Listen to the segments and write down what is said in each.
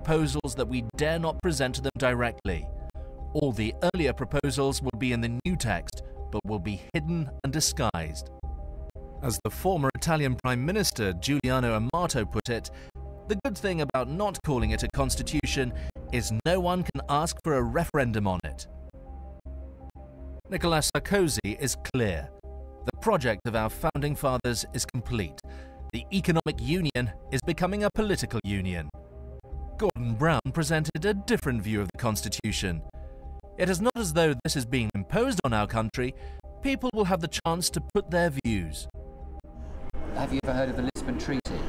proposals that we dare not present to them directly. All the earlier proposals will be in the new text, but will be hidden and disguised. As the former Italian Prime Minister Giuliano Amato put it, the good thing about not calling it a constitution is no one can ask for a referendum on it. Nicolas Sarkozy is clear. The project of our founding fathers is complete. The economic union is becoming a political union. Gordon Brown presented a different view of the constitution. It is not as though this is being imposed on our country. People will have the chance to put their views. Have you ever heard of the Lisbon Treaty?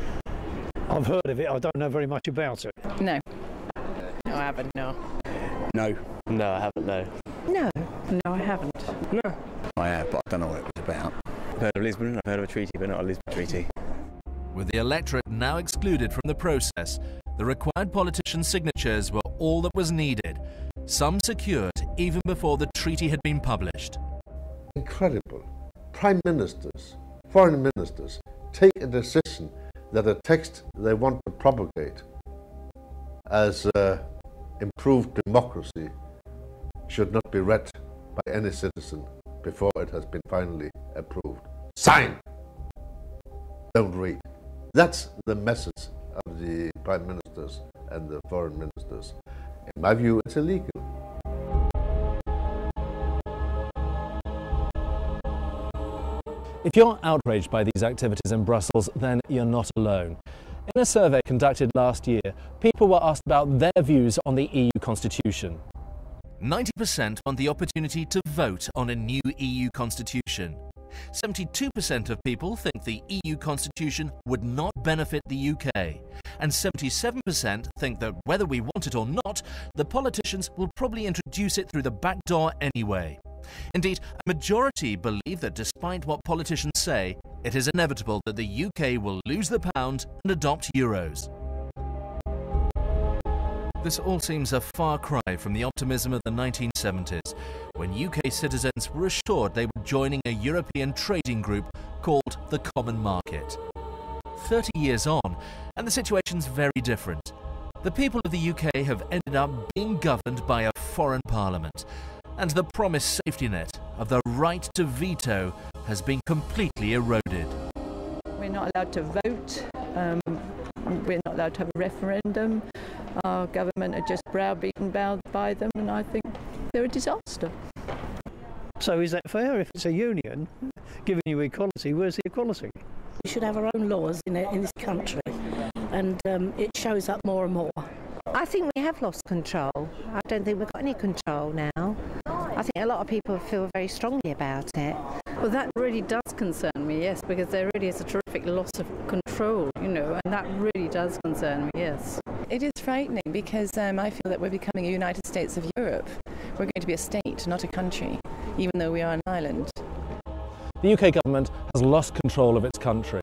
I've heard of it. I don't know very much about it. No. No, I haven't, no. No. No, I haven't, no. No. No, I haven't. No. I have, but I don't know what it was about. I've heard of Lisbon, I've heard of a treaty, but not a Lisbon Treaty. With the electorate now excluded from the process, the required politicians' signatures were all that was needed, some secured even before the treaty had been published. Incredible. Prime ministers, foreign ministers take a decision that a text they want to propagate as improved democracy should not be read by any citizen before it has been finally approved. Sign! Don't read. That's the message of the prime ministers and the foreign ministers. In my view, it's illegal. If you're outraged by these activities in Brussels, then you're not alone. In a survey conducted last year, people were asked about their views on the EU constitution. 90% want the opportunity to vote on a new EU constitution. 72% of people think the EU constitution would not benefit the UK. And 77% think that whether we want it or not, the politicians will probably introduce it through the back door anyway. Indeed, a majority believe that despite what politicians say, it is inevitable that the UK will lose the pound and adopt euros. This all seems a far cry from the optimism of the 1970s, when UK citizens were assured they were joining a European trading group called the Common Market. 30 years on, and the situation's very different. The people of the UK have ended up being governed by a foreign parliament, and the promised safety net of the right to veto has been completely eroded. We're not allowed to vote. We're not allowed to have a referendum. Our government are just browbeaten by them, and I think they're a disaster. So is that fair? If it's a union giving you equality, where's the equality? We should have our own laws in this country, and it shows up more and more. I think we have lost control. I don't think we've got any control now. I think a lot of people feel very strongly about it. Well, that really does concern me, yes, because there really is a terrific loss of control, you know, and that really does concern me, yes. It is frightening because I feel that we're becoming a United States of Europe. We're going to be a state, not a country, even though we are an island. The UK government has lost control of its country,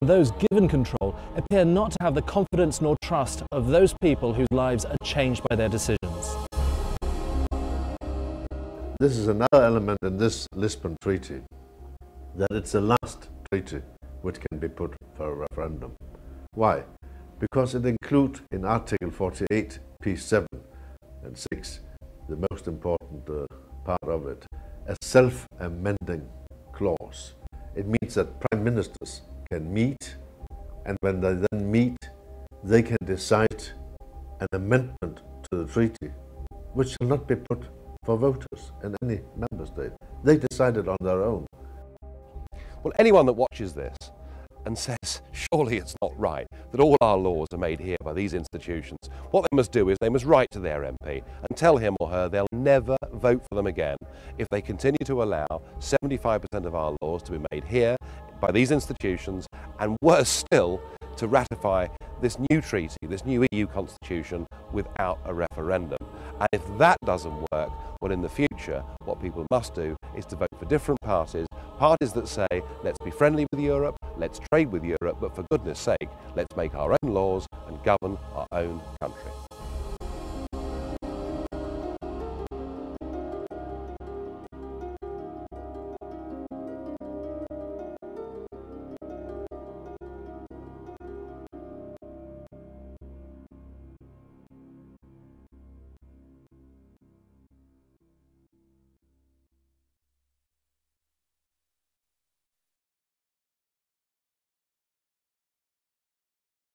and those given control appear not to have the confidence nor trust of those people whose lives are changed by their decisions. This is another element in this Lisbon Treaty, that it's the last treaty which can be put for a referendum. Why? Because it includes in Article 48, P7 and 6, the most important part of it, a self-amending clause. It means that prime ministers can meet, and when they then meet, they can decide an amendment to the treaty, which shall not be put for voters in any member state. They decide it on their own. Well, anyone that watches this and says, surely it's not right that all our laws are made here by these institutions, what they must do is they must write to their MP and tell him or her they'll never vote for them again if they continue to allow 75% of our laws to be made here by these institutions, and worse still, to ratify this new treaty, this new EU constitution, without a referendum. And if that doesn't work, well, in the future, what people must do is to vote for different parties, parties that say, let's be friendly with Europe, let's trade with Europe, but for goodness sake, let's make our own laws and govern our own country.